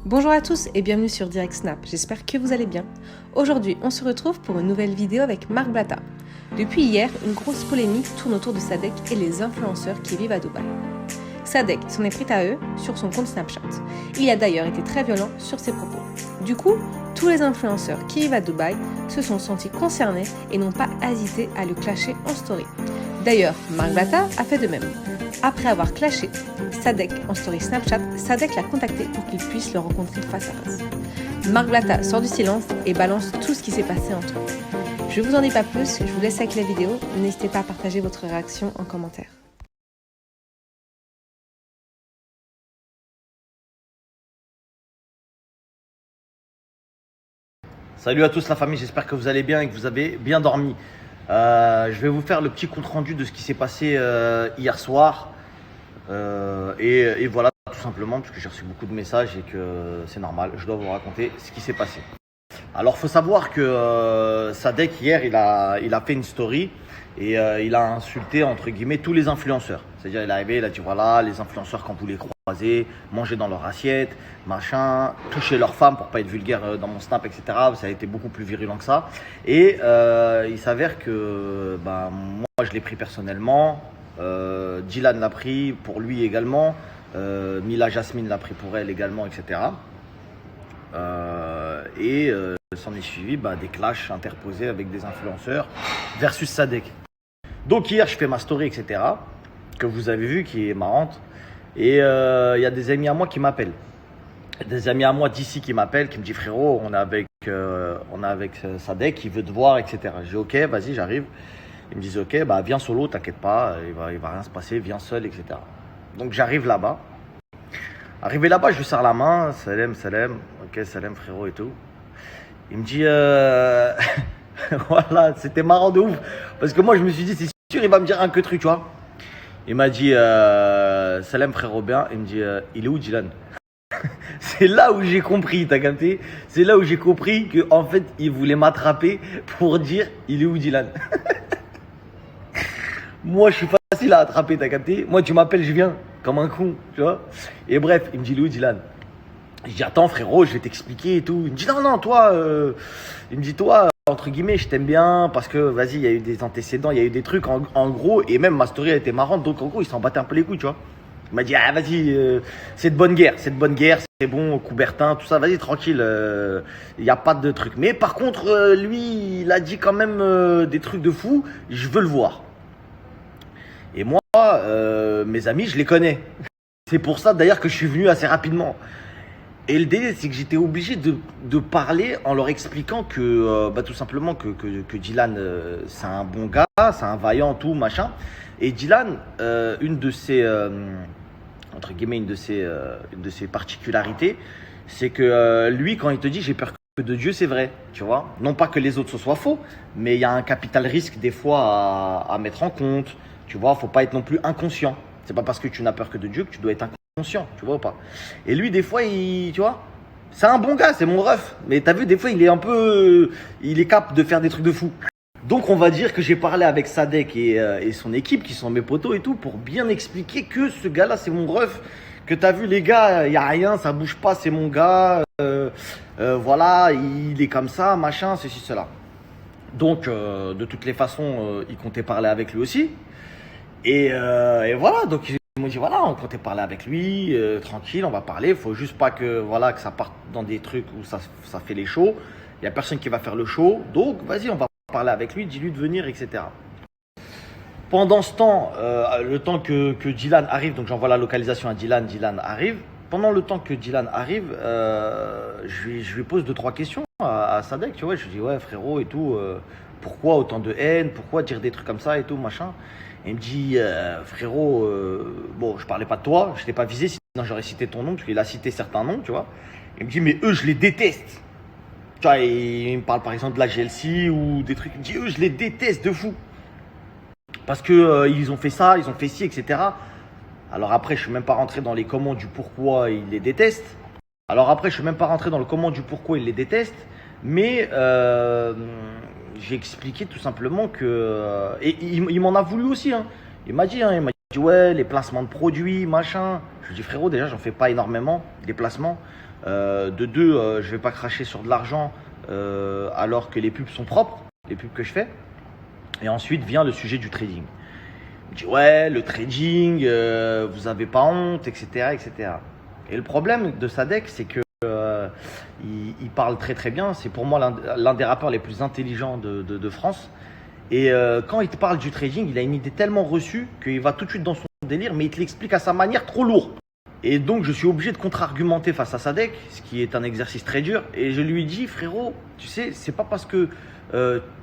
Bonjour à tous et bienvenue sur Direct Snap, j'espère que vous allez bien. Aujourd'hui, on se retrouve pour une nouvelle vidéo avec Marc Blatta. Depuis hier, une grosse polémique tourne autour de Sadek et les influenceurs qui vivent à Dubaï. Sadek s'en est pris à eux sur son compte Snapchat. Il a d'ailleurs été très violent sur ses propos. Du coup, tous les influenceurs qui vivent à Dubaï se sont sentis concernés et n'ont pas hésité à le clasher en story. D'ailleurs, Marc Blatta a fait de même. Après avoir clashé Sadek en story Snapchat, Sadek l'a contacté pour qu'il puisse le rencontrer face à face. Marc Blatta sort du silence et balance tout ce qui s'est passé entre eux. Je ne vous en dis pas plus, je vous laisse avec la vidéo. N'hésitez pas à partager votre réaction en commentaire. Salut à tous la famille, j'espère que vous allez bien et que vous avez bien dormi. Je vais vous faire le petit compte rendu de ce qui s'est passé hier soir. Et voilà, tout simplement, parce que j'ai reçu beaucoup de messages et que c'est normal, je dois vous raconter ce qui s'est passé. Alors, il faut savoir que Sadek, hier, il a fait une story et il a insulté, entre guillemets, tous les influenceurs. C'est-à-dire, il est arrivé, il a dit, voilà, les influenceurs, quand vous les croisez, mangez dans leur assiette, machin, touchez leurs femmes pour pas être vulgaire dans mon snap, etc. Ça a été beaucoup plus virulent que ça. Et il s'avère que moi, je l'ai pris personnellement. Dylan l'a pris pour lui également. Mila Jasmine l'a pris pour elle également, etc. S'en est suivi des clashs interposés avec des influenceurs versus Sadek. Donc hier, je fais ma story, etc. que vous avez vu, qui est marrante. Et il y a des amis à moi qui m'appellent. Des amis à moi d'ici qui m'appellent, qui me disent frérot, on est avec Sadek, il veut te voir, etc. J'ai dit ok, vas-y, j'arrive. Ils me disent ok, viens solo, t'inquiète pas, il va rien se passer, viens seul, etc. Donc j'arrive là-bas. Arrivé là-bas, je lui serre la main, salam, salam, ok, salam frérot et tout. Il me dit voilà, c'était marrant de ouf. Parce que moi je me suis dit, c'est sûr, il va me dire un que truc, tu vois. Il m'a dit salam frérot bien. Il me dit il est où Dylan? C'est là où j'ai compris, t'as capté? C'est là où j'ai compris qu'en fait, il voulait m'attraper pour dire il est où Dylan? Moi, je suis facile à attraper, t'as capté? Moi, tu m'appelles, je viens, comme un con, tu vois? Et bref, il me dit, il est où Dylan? Je dis, attends, frérot, je vais t'expliquer et tout. Il me dit, non, toi, il me dit, toi, entre guillemets, je t'aime bien parce que, vas-y, il y a eu des antécédents, il y a eu des trucs, en gros, et même ma story a été marrante, donc en gros, il s'en battait un peu les couilles, tu vois? Il m'a dit, ah, vas-y, c'est de bonne guerre, c'est bon, Coubertin, tout ça, vas-y, tranquille, il n'y a pas de truc. Mais par contre, lui, il a dit quand même des trucs de fou, je veux le voir. Et moi, mes amis, je les connais. C'est pour ça d'ailleurs que je suis venu assez rapidement. Et le délai, c'est que j'étais obligé de parler en leur expliquant que, tout simplement, que Dylan, c'est un bon gars, c'est un vaillant, tout, machin. Et Dylan, une de ses, entre guillemets, une de ses particularités, c'est que lui, quand il te dit j'ai peur que de Dieu, c'est vrai, tu vois. Non pas que les autres ce soit faux, mais il y a un capital risque des fois à mettre en compte. Tu vois, faut pas être non plus inconscient. C'est pas parce que tu n'as peur que de Dieu que tu dois être inconscient, tu vois ou pas. Et lui, des fois, tu vois, c'est un bon gars, c'est mon ref. Mais t'as vu, des fois, il est un peu, il est capable de faire des trucs de fou. Donc, on va dire que j'ai parlé avec Sadek et son équipe, qui sont mes potos et tout, pour bien expliquer que ce gars-là, c'est mon ref. Que t'as vu, les gars, y a rien, ça bouge pas, c'est mon gars. Voilà, il est comme ça, machin, ceci, cela. Donc, de toutes les façons, il comptait parler avec lui aussi. Et voilà, donc ils m'ont dit voilà, on comptait parler avec lui, tranquille, on va parler. Il faut juste pas que ça parte dans des trucs où ça fait les shows. Il y a personne qui va faire le show, donc vas-y, on va parler avec lui, dis-lui de venir, etc. Pendant ce temps, le temps que Dylan arrive, donc j'envoie la localisation à Dylan, Dylan arrive. Pendant le temps que Dylan arrive, je lui pose 2-3 questions à Sadek, tu vois. Je lui dis ouais frérot et tout, pourquoi autant de haine, pourquoi dire des trucs comme ça et tout, machin. Et il me dit frérot, bon je parlais pas de toi, je t'ai pas visé, sinon j'aurais cité ton nom, parce qu'il a cité certains noms, tu vois. Il me dit mais eux je les déteste. Tu vois, il me parle par exemple de la GLC ou des trucs, il me dit eux je les déteste de fou. Parce que ils ont fait ça, ils ont fait ci, etc. Alors après, je suis même pas rentré dans les comment du pourquoi ils les détestent. Mais j'ai expliqué tout simplement que... et il m'en a voulu aussi. Hein. Il m'a dit ouais, les placements de produits, machin. Je lui dis frérot, déjà, j'en fais pas énormément, des placements. De deux, je vais pas cracher sur de l'argent alors que les pubs sont propres, les pubs que je fais. Et ensuite vient le sujet du trading. Il me dit ouais, le trading, vous avez pas honte, etc., etc. Et le problème de Sadek, c'est que il parle très très bien. C'est pour moi l'un des rappeurs les plus intelligents de France. Et quand il te parle du trading, il a une idée tellement reçue qu'il va tout de suite dans son délire, mais il te l'explique à sa manière trop lourd. Et donc je suis obligé de contre-argumenter face à Sadek, ce qui est un exercice très dur. Et je lui dis, frérot, tu sais, c'est pas parce que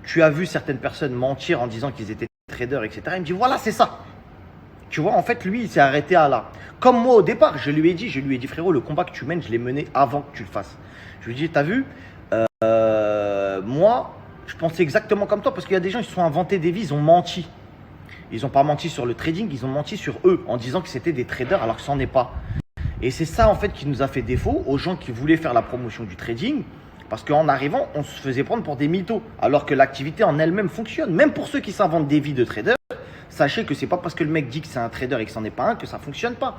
tu as vu certaines personnes mentir en disant qu'ils étaient traders, etc. Il me dit, voilà, c'est ça. Tu vois, en fait, lui, il s'est arrêté à là. Comme moi au départ, je lui ai dit, frérot, le combat que tu mènes, je l'ai mené avant que tu le fasses. Je lui ai dit, t'as vu, moi, je pensais exactement comme toi, parce qu'il y a des gens, ils se sont inventés des vies, ils ont menti. Ils n'ont pas menti sur le trading, ils ont menti sur eux, en disant que c'était des traders alors que c'en est pas. Et c'est ça, en fait, qui nous a fait défaut aux gens qui voulaient faire la promotion du trading, parce qu'en arrivant, on se faisait prendre pour des mythos, alors que l'activité en elle-même fonctionne. Même pour ceux qui s'inventent des vies de traders, sachez que c'est pas parce que le mec dit que c'est un trader et que c'en est pas un que ça fonctionne pas.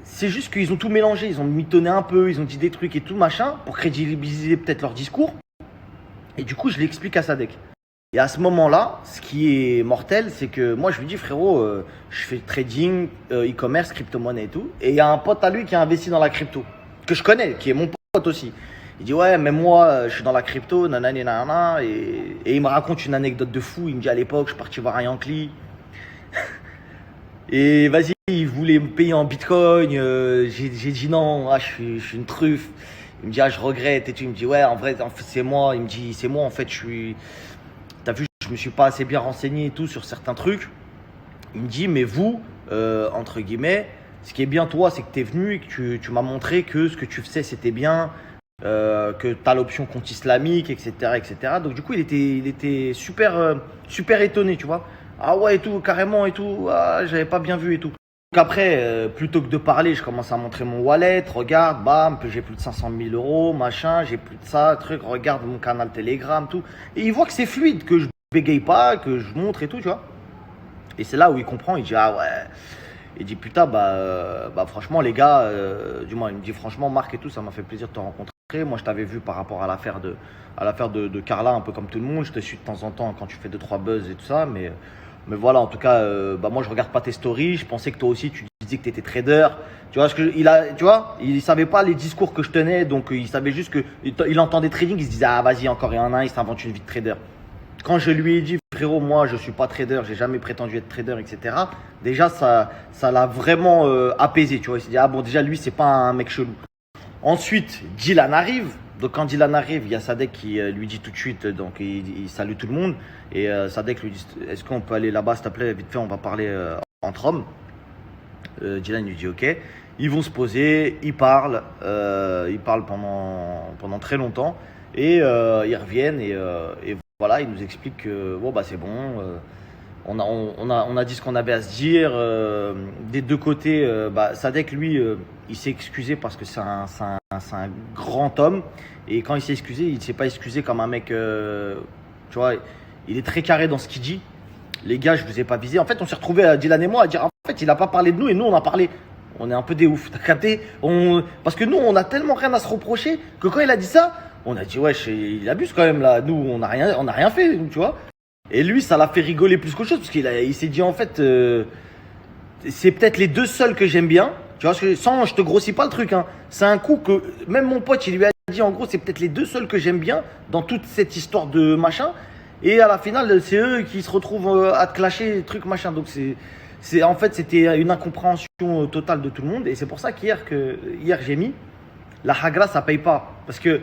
C'est juste qu'ils ont tout mélangé, ils ont mitonné un peu, ils ont dit des trucs et tout machin pour crédibiliser peut-être leur discours. Et du coup, je l'explique à Sadek. Et à ce moment-là, ce qui est mortel, c'est que moi, je lui dis, frérot, je fais trading, e-commerce, crypto-monnaie et tout. Et il y a un pote à lui qui a investi dans la crypto, que je connais, qui est mon pote aussi. Il dit, ouais, mais moi, je suis dans la crypto, nanani, nanana. Et il me raconte une anecdote de fou. Il me dit, à l'époque, je suis parti voir un Yankee. Et vas-y, il voulait me payer en bitcoin. J'ai dit non, je suis une truffe. Il me dit, je regrette et tout. Il me dit, ouais, en fait, c'est moi. Il me dit, c'est moi, en fait, t'as vu, je me suis pas assez bien renseigné et tout sur certains trucs. Il me dit, mais vous, entre guillemets, ce qui est bien, toi, c'est que t'es venu et que tu m'as montré que ce que tu faisais, c'était bien, que t'as l'option compte islamique, etc., etc. Donc, du coup, il était super, super étonné, tu vois. Ah ouais, et tout, carrément, et tout. Ah, j'avais pas bien vu et tout. Donc après, plutôt que de parler, je commence à montrer mon wallet. Regarde, bam, j'ai plus de 500 000 euros, machin, j'ai plus de ça, truc. Regarde mon canal Telegram, tout. Et il voit que c'est fluide, que je bégaye pas, que je montre et tout, tu vois. Et c'est là où il comprend, il dit, ah ouais. Il dit, putain, bah franchement, les gars, du moins, il me dit, franchement, Marc et tout, ça m'a fait plaisir de te rencontrer. Moi, je t'avais vu par rapport à l'affaire de Carla, un peu comme tout le monde. Je te suis de temps en temps quand tu fais 2-3 buzz et tout ça, mais voilà, en tout cas, moi je regarde pas tes stories. Je pensais que toi aussi tu disais que tu étais trader. Tu vois, il savait pas les discours que je tenais, donc il savait juste que il entendait trading, il se disait ah vas-y encore un, il s'invente une vie de trader. Quand je lui ai dit frérot, moi je suis pas trader, j'ai jamais prétendu être trader, etc. Déjà ça l'a vraiment apaisé, tu vois. Il s'est dit ah bon déjà lui c'est pas un mec chelou. Ensuite Dylan arrive. Donc quand Dylan arrive, il y a Sadek qui lui dit tout de suite, donc il salue tout le monde. Et Sadek lui dit, est-ce qu'on peut aller là-bas s'il te plaît, vite fait, on va parler entre hommes. Dylan lui dit ok. Ils vont se poser, ils parlent pendant très longtemps. Et ils reviennent et voilà, ils nous expliquent que bon bah c'est bon. On a dit ce qu'on avait à se dire. Des deux côtés, Sadek, lui, il s'est excusé parce que c'est un grand homme. Et quand il s'est excusé, il ne s'est pas excusé comme un mec. Tu vois, il est très carré dans ce qu'il dit. Les gars, je ne vous ai pas visé. En fait, on s'est retrouvés, Dylan et moi, à dire en fait, il n'a pas parlé de nous et nous, on a parlé. On est un peu des oufs, t'as capté? Parce que nous, on a tellement rien à se reprocher que quand il a dit ça, on a dit, ouais, il abuse quand même là. Nous, on n'a rien fait, tu vois. Et lui, ça l'a fait rigoler plus qu'autre chose parce il s'est dit en fait, c'est peut-être les deux seuls que j'aime bien. Tu vois, je te grossis pas le truc. Hein. C'est un coup que même mon pote, il lui a dit en gros, c'est peut-être les deux seuls que j'aime bien dans toute cette histoire de machin. Et à la finale, c'est eux qui se retrouvent à te clasher, truc machin. Donc en fait, c'était une incompréhension totale de tout le monde. Et c'est pour ça qu'hier j'ai mis la hagra, ça paye pas. Parce que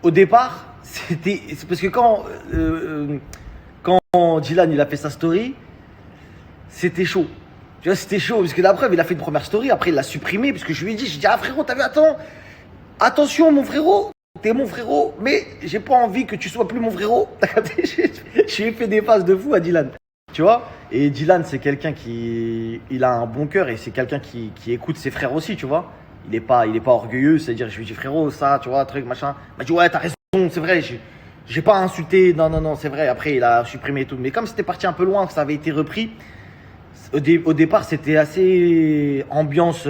au départ, c'est parce que quand Dylan il a fait sa story, c'était chaud. Tu vois, c'était chaud parce que la preuve, il a fait une première story, après il l'a supprimé parce que je lui ai dit, ah frérot, t'as vu, attention mon frérot, t'es mon frérot, mais j'ai pas envie que tu sois plus mon frérot. T'as capté? Je lui ai fait des phases de fou à Dylan. Tu vois? Et Dylan, c'est quelqu'un il a un bon cœur et c'est quelqu'un qui écoute ses frères aussi, tu vois. Il est pas orgueilleux, c'est-à-dire je lui dis frérot, ça, tu vois, truc, machin. Il m'a dit ouais, t'as raison, c'est vrai, j'ai pas insulté, non, c'est vrai. Après, il a supprimé tout. Mais comme c'était parti un peu loin, que ça avait été repris, au départ, c'était assez ambiance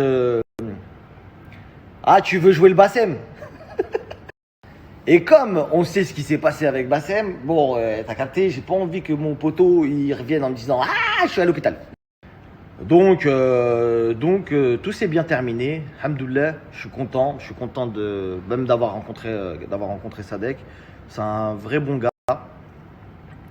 Ah, tu veux jouer le Bassem? Et comme on sait ce qui s'est passé avec Bassem, bon, t'as capté, j'ai pas envie que mon poteau il revienne en me disant ah, je suis à l'hôpital. Donc, tout s'est bien terminé. Alhamdoulilah, je suis content de même d'avoir rencontré Sadek. C'est un vrai bon gars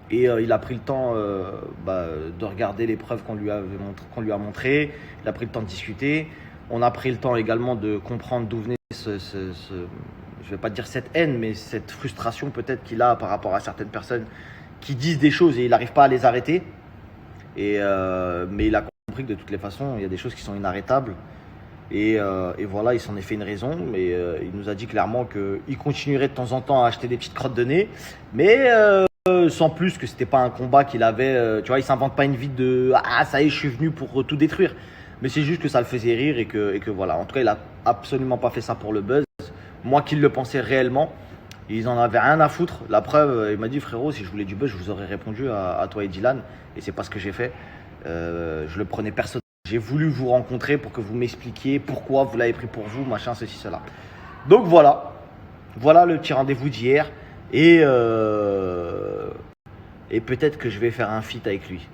et il a pris le temps de regarder les preuves qu'on lui a montrées. Il a pris le temps de discuter. On a pris le temps également de comprendre d'où venait je vais pas dire cette haine, mais cette frustration peut-être qu'il a par rapport à certaines personnes qui disent des choses et il n'arrive pas à les arrêter. Mais il a compris que de toutes les façons, il y a des choses qui sont inarrêtables. Et voilà, il s'en est fait une raison. Mais il nous a dit clairement qu'il continuerait de temps en temps à acheter des petites crottes de nez. Mais sans plus, que c'était pas un combat qu'il avait. Tu vois, il s'invente pas une vie de ah, ça y est, je suis venu pour tout détruire. Mais c'est juste que ça le faisait rire et que voilà. En tout cas, il a absolument pas fait ça pour le buzz. Moi qui le pensais réellement, ils en avaient rien à foutre. La preuve, il m'a dit frérot, si je voulais du buzz, je vous aurais répondu à toi et Dylan. Et c'est pas ce que j'ai fait. Je le prenais personnellement. J'ai voulu vous rencontrer pour que vous m'expliquiez pourquoi vous l'avez pris pour vous, machin, ceci, cela. Donc voilà. Voilà le petit rendez-vous d'hier. Et peut-être que je vais faire un feat avec lui.